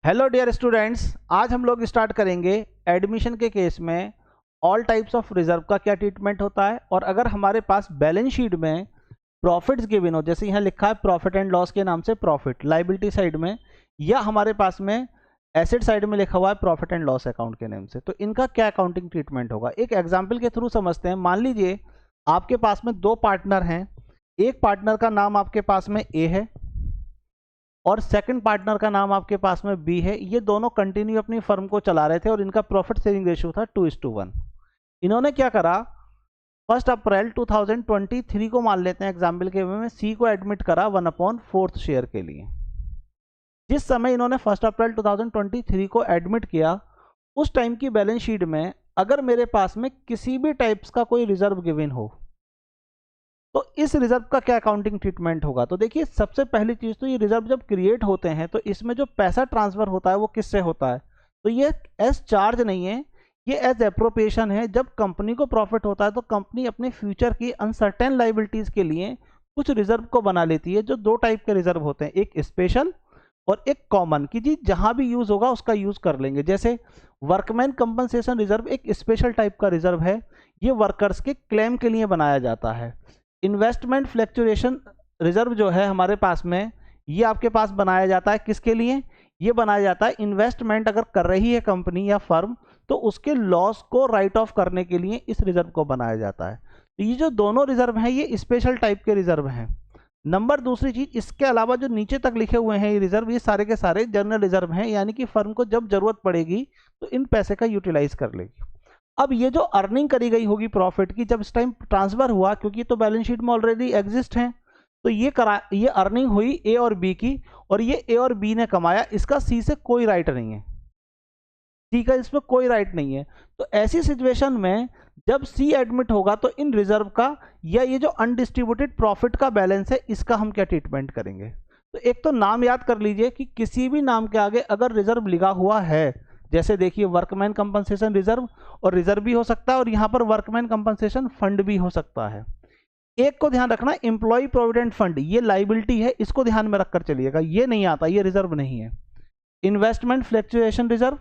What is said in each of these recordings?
Hello dear students, आज हम लोग स्टार्ट करेंगे एडमिशन के केस में ऑल टाइप्स ऑफ रिजर्व का क्या ट्रीटमेंट होता है। और अगर हमारे पास बैलेंस शीट में प्रॉफिट्स गिवन हो, जैसे यहाँ लिखा है प्रॉफिट एंड लॉस के नाम से प्रॉफिट लाइबिलिटी साइड में, या हमारे पास में एसेट साइड में लिखा हुआ है प्रॉफिट एंड लॉस अकाउंट के नेम से, तो इनका क्या अकाउंटिंग ट्रीटमेंट होगा एक एग्जाम्पल के थ्रू समझते हैं। मान लीजिए आपके पास में दो पार्टनर हैं, एक पार्टनर का नाम आपके पास में ए है और सेकंड पार्टनर का नाम आपके पास में बी है। ये दोनों कंटिन्यू अपनी फर्म को चला रहे थे और इनका प्रॉफिट शेयरिंग रेशियो था 2:1। इन्होंने क्या करा, 1 अप्रैल 2023 को मान लेते हैं एग्जाम्पल के वे में, सी को एडमिट करा 1/4 शेयर के लिए। जिस समय इन्होंने 1 अप्रैल 2023 को एडमिट किया, उस टाइम की बैलेंस शीट में अगर मेरे पास में किसी भी टाइप्स का कोई रिजर्व गिवन हो तो इस रिजर्व का क्या अकाउंटिंग ट्रीटमेंट होगा। तो देखिए, सबसे पहली चीज तो ये रिजर्व जब क्रिएट होते हैं तो इसमें जो पैसा ट्रांसफर होता है वो किससे होता है, तो ये एज चार्ज नहीं है, ये एज एप्रोप्रिएशन है। जब कंपनी को प्रॉफिट होता है तो कंपनी अपने फ्यूचर की अनसर्टेन लाइबिलिटीज के लिए कुछ रिजर्व को बना लेती है। जो दो टाइप के रिजर्व होते हैं, एक स्पेशल और एक कॉमन, की जी जहां भी यूज होगा उसका यूज कर लेंगे। जैसे वर्कमैन कंपनसेशन रिजर्व एक स्पेशल टाइप का रिजर्व है, ये वर्कर्स के क्लेम के लिए बनाया जाता है। इन्वेस्टमेंट फ्लैक्चुएशन रिजर्व जो है हमारे पास में, ये आपके पास बनाया जाता है किसके लिए, ये बनाया जाता है इन्वेस्टमेंट अगर कर रही है कंपनी या फर्म तो उसके लॉस को राइट ऑफ करने के लिए इस रिजर्व को बनाया जाता है। तो ये जो दोनों रिजर्व हैं ये स्पेशल टाइप के रिजर्व हैं। नंबर दूसरी चीज, इसके अलावा जो नीचे तक लिखे हुए हैं ये रिजर्व, ये सारे के सारे जनरल रिजर्व हैं, यानी कि फर्म को जब जरूरत पड़ेगी तो इन पैसे का यूटिलाइज कर लेगी। अब ये जो अर्निंग करी गई होगी प्रॉफिट की, जब इस टाइम ट्रांसफर हुआ, क्योंकि तो बैलेंस शीट में ऑलरेडी एग्जिस्ट है, तो ये अर्निंग हुई ए और बी की, और ये ए और बी ने कमाया, इसका सी से कोई राइट नहीं है, सी का इसमें कोई राइट नहीं है। तो ऐसी सिचुएशन में जब सी एडमिट होगा तो इन रिजर्व का या ये जो अनडिस्ट्रीब्यूटेड प्रॉफिट का बैलेंस है इसका हम क्या ट्रीटमेंट करेंगे। तो एक तो नाम याद कर लीजिए कि किसी भी नाम के आगे अगर रिजर्व लिखा हुआ है, जैसे देखिए वर्कमैन कंपनसेशन रिजर्व, और रिजर्व भी हो सकता है और यहाँ पर वर्कमैन कंपनसेशन फंड भी हो सकता है। एक को ध्यान रखना, एम्प्लॉय प्रोविडेंट फंड ये लाइबिलिटी है, इसको ध्यान में रखकर चलिएगा, ये नहीं आता, ये रिजर्व नहीं है। Investment fluctuation reserve,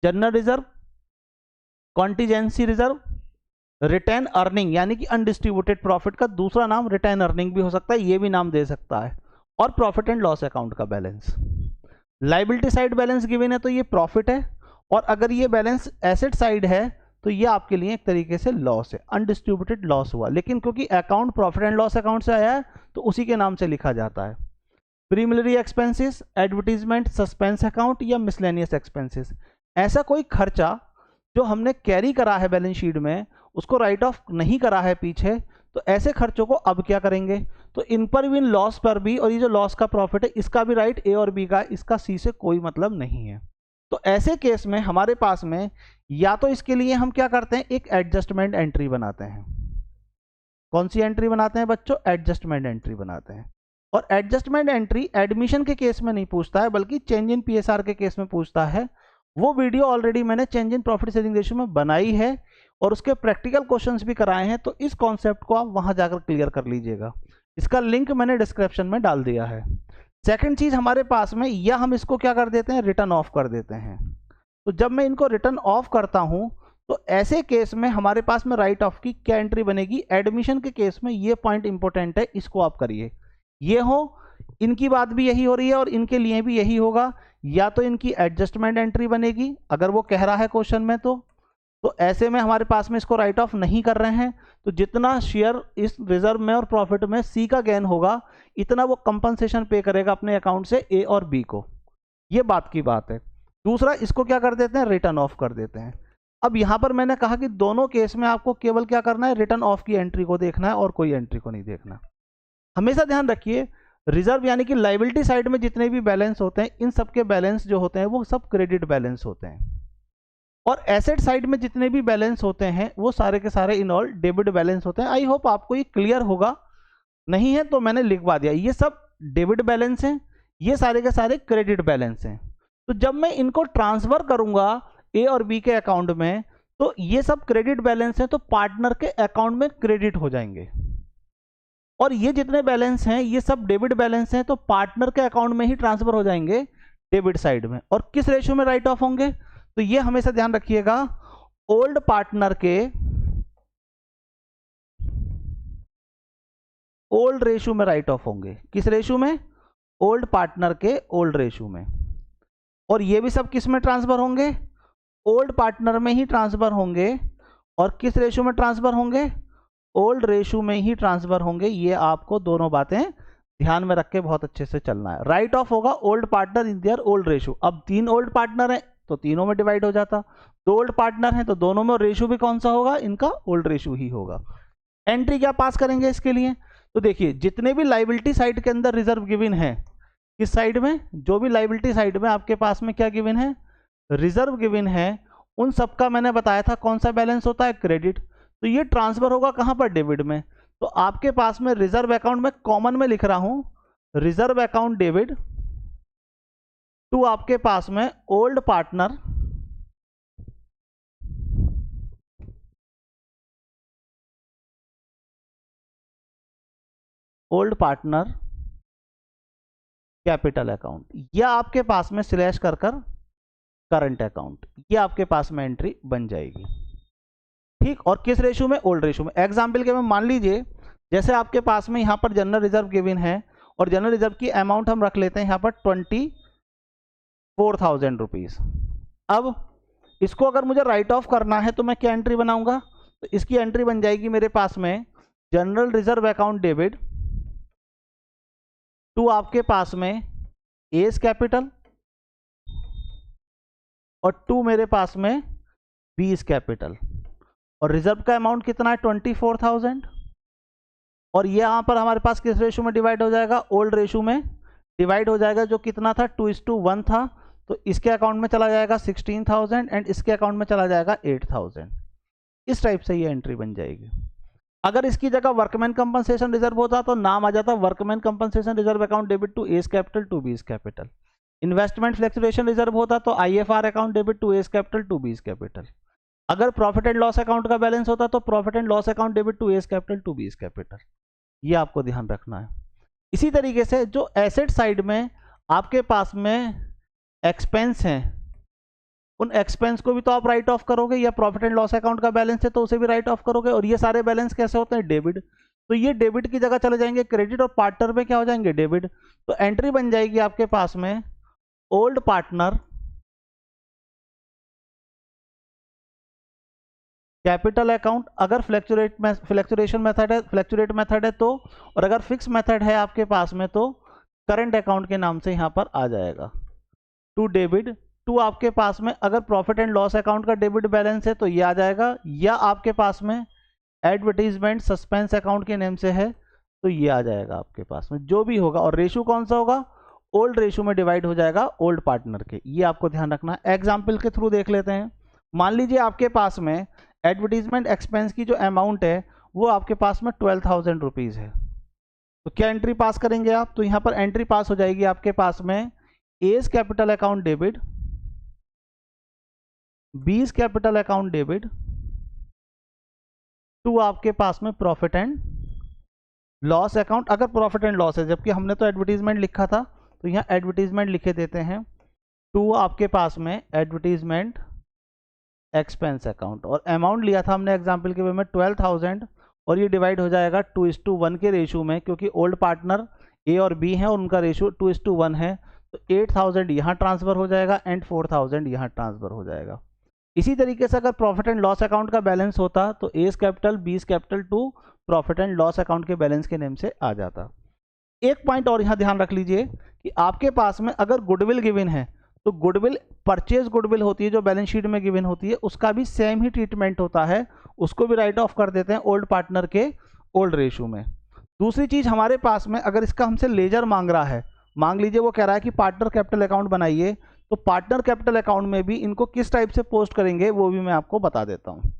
general reserve, contingency reserve, retain earning यानी कि अनडिस्ट्रीब्यूटेड प्रॉफिट का दूसरा नाम रिटेन अर्निंग भी हो सकता है, ये भी नाम दे सकता है, और प्रॉफिट एंड लॉस अकाउंट का balance. Liability side balance given है तो ये प्रॉफिट है, और अगर ये बैलेंस एसेट साइड है तो ये आपके लिए एक तरीके से लॉस है, अनडिस्ट्रीब्यूटेड लॉस हुआ, लेकिन क्योंकि account profit and loss account से आया है तो उसी के नाम से लिखा जाता है। प्रीमिलरी एक्सपेंसेस, एडवर्टीजमेंट, सस्पेंस अकाउंट या मिसलेनियस एक्सपेंसेस, ऐसा कोई खर्चा जो हमने कैरी करा है बैलेंस शीट में, उसको राइट ऑफ नहीं करा है पीछे, तो ऐसे खर्चों को अब क्या करेंगे, तो इन पर भी, इन लॉस पर भी, और ये जो लॉस का प्रॉफिट है इसका भी राइट ए और बी का, इसका सी से कोई मतलब नहीं है। तो ऐसे केस में हमारे पास में या तो इसके लिए हम क्या करते हैं, एक एडजस्टमेंट एंट्री बनाते हैं। कौन सी एंट्री बनाते हैं बच्चों, एडजस्टमेंट एंट्री बनाते हैं। और एडजस्टमेंट एंट्री एडमिशन के केस में नहीं पूछता है, बल्कि चेंज इन पीएसआर के केस में पूछता है। वो वीडियो ऑलरेडी मैंने change in profit sharing ratio में बनाई है और उसके प्रैक्टिकल क्वेश्चंस भी कराए हैं, तो इस कॉन्सेप्ट को आप वहां जाकर क्लियर कर लीजिएगा, इसका लिंक मैंने डिस्क्रिप्शन में डाल दिया है। सेकंड चीज हमारे पास में, या हम इसको क्या कर देते हैं, रिटर्न ऑफ कर देते हैं। तो जब मैं इनको रिटर्न ऑफ करता हूं तो ऐसे केस में हमारे पास में राइट ऑफ की क्या एंट्री बनेगी, एडमिशन के केस में ये पॉइंट इंपॉर्टेंट है, इसको आप करिए। ये हो, इनकी बात भी यही हो रही है और इनके लिए भी यही होगा, या तो इनकी एडजस्टमेंट एंट्री बनेगी अगर वो कह रहा है क्वेश्चन में, तो ऐसे में हमारे पास में इसको राइट ऑफ नहीं कर रहे हैं, तो जितना शेयर इस रिजर्व में और प्रॉफिट में सी का गेन होगा इतना वो कंपनसेशन पे करेगा अपने अकाउंट से ए और बी को, ये बात की बात है। दूसरा, इसको क्या कर देते हैं, रिटर्न ऑफ कर देते हैं। अब यहां पर मैंने कहा कि दोनों केस में आपको केवल क्या करना है, रिटर्न ऑफ की एंट्री को देखना है और कोई एंट्री को नहीं देखना। हमेशा ध्यान रखिए, रिजर्व यानी कि लाइबिलिटी साइड में जितने भी बैलेंस होते हैं, इन सबके बैलेंस जो होते हैं वो सब क्रेडिट बैलेंस होते हैं, और एसेट साइड में जितने भी बैलेंस होते हैं वो सारे के सारे इन ऑल डेबिट बैलेंस होते हैं। आई होप आपको ये क्लियर होगा, नहीं है तो मैंने लिखवा दिया, ये सब डेबिट बैलेंस हैं, ये सारे के सारे क्रेडिट बैलेंस हैं। तो जब मैं इनको ट्रांसफर करूंगा ए और बी के अकाउंट में, तो ये सब क्रेडिट बैलेंस हैं, तो पार्टनर के अकाउंट में क्रेडिट हो जाएंगे, और ये जितने बैलेंस हैं ये सब डेबिट बैलेंस हैं, तो पार्टनर के अकाउंट में ही ट्रांसफर हो जाएंगे। डेबिट साइड में। और किस रेशियो में राइट ऑफ होंगे, तो ये हमेशा ध्यान रखिएगा, ओल्ड पार्टनर के ओल्ड रेशियो में राइट ऑफ होंगे। किस रेशियो में, ओल्ड पार्टनर के ओल्ड रेशियो में। और ये भी सब किस में ट्रांसफर होंगे, ओल्ड पार्टनर में ही ट्रांसफर होंगे। और किस रेशियो में ट्रांसफर होंगे, ओल्ड रेशियो में ही ट्रांसफर होंगे। ये आपको दोनों बातें ध्यान में रख के बहुत अच्छे से चलना है। राइट ऑफ होगा old partner in their old ratio. अब 3 ओल्ड पार्टनर हैं तो तीनों में डिवाइड हो जाता, 2 ओल्ड पार्टनर हैं तो दोनों में, रेशियो भी कौन सा होगा, इनका ओल्ड रेशियो ही होगा। एंट्री क्या पास करेंगे इसके लिए, तो देखिए जितने भी लाइबिलिटी साइड के अंदर रिजर्व गिवन है, किस साइड में, जो भी लाइबिलिटी साइड में आपके पास में क्या गिवन है, रिजर्व गिवन है, उन सबका मैंने बताया था कौन सा बैलेंस होता है, क्रेडिट। तो ये ट्रांसफर होगा कहां पर, डेबिट में। तो आपके पास में रिजर्व अकाउंट में कॉमन में लिख रहा हूं, रिजर्व अकाउंट डेबिट टू आपके पास में ओल्ड पार्टनर कैपिटल अकाउंट, या आपके पास में स्लैश कर करंट अकाउंट, ये आपके पास में एंट्री बन जाएगी। ठीक, और किस रेशियो में, ओल्ड रेशियो में। एग्जाम्पल के में मान लीजिए जैसे आपके पास में यहाँ पर जनरल रिजर्व गिवन है, और जनरल रिजर्व की अमाउंट हम रख लेते हैं यहाँ पर 24,000 रुपीज। अब इसको अगर मुझे राइट ऑफ करना है तो मैं क्या एंट्री बनाऊंगा, तो इसकी एंट्री बन जाएगी मेरे पास में general reserve account debit to आपके पास में एस कैपिटल, और टू मेरे पास में बीस कैपिटल। और रिजर्व का अमाउंट कितना है, 24,000। और ये यहाँ पर हमारे पास किस रेशियो में डिवाइड हो जाएगा, ओल्ड रेशियो में डिवाइड हो जाएगा, जो कितना था, 2:1 था। तो इसके अकाउंट में चला जाएगा 16,000 एंड इसके अकाउंट में चला जाएगा 8,000। इस टाइप से ये एंट्री बन जाएगी। अगर इसकी जगह वर्कमैन कंपनसेशन रिजर्व होता तो नाम आ जाता workman compensation reserve account debit to A's capital to B's capital. Investment fluctuation reserve होता तो IFR account debit to A's capital to B's capital. अगर प्रॉफिट एंड लॉस अकाउंट का बैलेंस होता तो profit and loss account debit to A's capital to B's capital. ये आपको ध्यान रखना है। इसी तरीके से जो एसेट साइड में आपके पास में एक्सपेंस हैं, उन एक्सपेंस को भी तो आप राइट ऑफ करोगे, या प्रॉफिट एंड लॉस अकाउंट का बैलेंस है तो उसे भी राइट ऑफ करोगे। और ये सारे बैलेंस कैसे होते हैं, डेबिट। तो ये डेबिट की जगह चले जाएंगे क्रेडिट, और पार्टनर में क्या हो जाएंगे, डेबिट। तो एंट्री बन जाएगी आपके पास में ओल्ड पार्टनर कैपिटल अकाउंट, अगर फ्लैक्चुरेशन मेथड है, फ्लैक्चुरेट मेथड है तो, और अगर फिक्स मेथड है आपके पास में तो करंट अकाउंट के नाम से यहां पर आ जाएगा। टू डेबिट टू आपके पास में अगर प्रॉफिट एंड लॉस अकाउंट का डेबिट बैलेंस है तो ये आ जाएगा, या आपके पास में एडवर्टीजमेंट सस्पेंस अकाउंट के नेम से है तो ये आ जाएगा आपके पास में, जो भी होगा। और रेशियो कौन सा होगा, ओल्ड रेशियो में डिवाइड हो जाएगा ओल्ड पार्टनर के। ये आपको ध्यान रखना है। एग्जाम्पल के थ्रू देख लेते हैं। मान लीजिए आपके पास में एडवर्टीजमेंट एक्सपेंस की जो अमाउंट है वो आपके पास में 12,000 रुपीज़ है। तो क्या एंट्री पास करेंगे आप, तो यहाँ पर एंट्री पास हो जाएगी आपके पास में A's capital account debit, B's capital account debit to आपके पास में प्रॉफिट एंड लॉस अकाउंट, अगर प्रॉफिट एंड लॉस है, जबकि हमने तो एडवर्टीजमेंट लिखा था तो यहाँ एडवर्टीजमेंट लिखे देते हैं, टू आपके पास में एडवर्टीजमेंट एक्सपेंस अकाउंट। और अमाउंट लिया था हमने एग्जाम्पल के वे में 12,000, और ये डिवाइड हो जाएगा 2:1 के रेशियो में, क्योंकि ओल्ड पार्टनर ए और बी हैं और उनका रेशियो 2:1 है। तो 8,000 यहाँ ट्रांसफर हो जाएगा एंड 4,000 यहाँ ट्रांसफर हो जाएगा। इसी तरीके से अगर प्रॉफिट एंड लॉस अकाउंट का बैलेंस होता तो A's capital B's capital to profit and loss account के बैलेंस के नेम से आ जाता। एक पॉइंट और यहाँ ध्यान रख लीजिए कि आपके पास में अगर गुडविल गिवन है तो गुडविल, परचेज गुडविल होती है जो बैलेंस शीट में गिवन होती है, उसका भी सेम ही ट्रीटमेंट होता है, उसको भी राइट ऑफ कर देते हैं ओल्ड पार्टनर के ओल्ड रेशियो में। दूसरी चीज हमारे पास में अगर इसका हमसे लेजर मांग रहा है, मांग लीजिए वो कह रहा है कि पार्टनर कैपिटल अकाउंट बनाइए, तो पार्टनर कैपिटल अकाउंट में भी इनको किस टाइप से पोस्ट करेंगे वो भी मैं आपको बता देता हूं।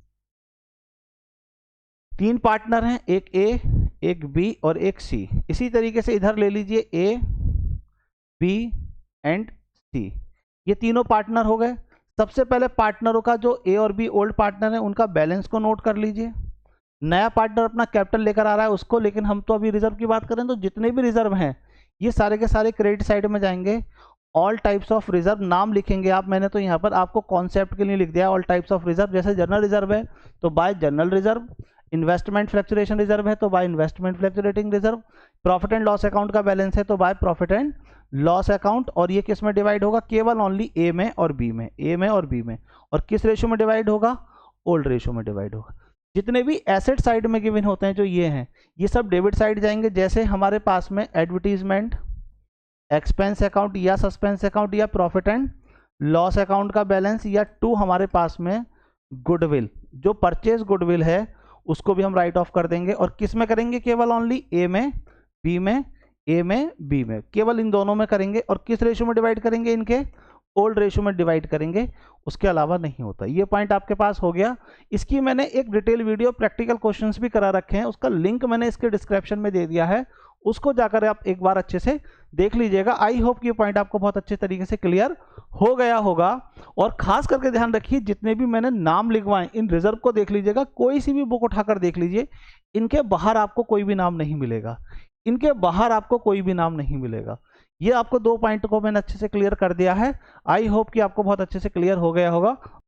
3 पार्टनर हैं, एक ए, एक बी और एक सी। इसी तरीके से इधर ले लीजिए ए, बी एंड सी, ये तीनों पार्टनर हो गए। सबसे पहले पार्टनरों का जो ए और बी ओल्ड पार्टनर है उनका बैलेंस को नोट कर लीजिए। नया पार्टनर अपना कैपिटल लेकर आ रहा है उसको, लेकिन हम तो अभी रिजर्व की बात करें तो जितने भी रिजर्व हैं ये सारे के सारे क्रेडिट साइड में जाएंगे। ऑल टाइप्स ऑफ रिजर्व नाम लिखेंगे आप, मैंने तो यहाँ पर आपको कॉन्सेप्ट के लिए लिख दिया ऑल टाइप्स ऑफ रिजर्व। जैसे जनरल रिजर्व है तो bye general reserve, investment fluctuation reserve है तो by investment fluctuating reserve, profit and loss account का बैलेंस है तो by profit and loss account. और ये किस में डिवाइड होगा? केवल ओनली ए में और बी में, ए में और बी में। और किस रेशियो में डिवाइड होगा? ओल्ड रेशियो में डिवाइड होगा। जितने भी एसेट साइड में गिवन होते हैं जो ये हैं, ये सब डेबिट साइड जाएंगे। जैसे हमारे पास में एडवर्टीजमेंट, एक्सपेंस अकाउंट या सस्पेंस अकाउंट या प्रॉफिट एंड लॉस अकाउंट का बैलेंस, या टू हमारे पास में गुडविल, जो परचेज गुडविल है उसको भी हम राइट ऑफ कर देंगे। और किस में करेंगे? केवल ओनली ए में, बी में, ए में, बी में, केवल इन दोनों में करेंगे। और किस रेशियो में डिवाइड करेंगे? इनके ओल्ड रेशियो में डिवाइड करेंगे, उसके अलावा नहीं होता। ये पॉइंट आपके पास हो गया। इसकी मैंने एक डिटेल वीडियो प्रैक्टिकल क्वेश्चंस भी करा रखे हैं, उसका लिंक मैंने इसके डिस्क्रिप्शन में दे दिया है, उसको जाकर आप एक बार अच्छे से देख लीजिएगा। आई होप कि ये पॉइंट आपको बहुत अच्छे तरीके से क्लियर हो गया होगा। और खास करके ध्यान रखिए, जितने भी मैंने नाम लिखवाए इन रिजर्व को देख लीजिएगा, कोई सी भी बुक उठाकर देख लीजिए, इनके बाहर आपको कोई भी नाम नहीं मिलेगा, इनके बाहर आपको कोई भी नाम नहीं मिलेगा। ये आपको दो पॉइंट को मैंने अच्छे से क्लियर कर दिया है। आई होप कि आपको बहुत अच्छे से क्लियर हो गया होगा।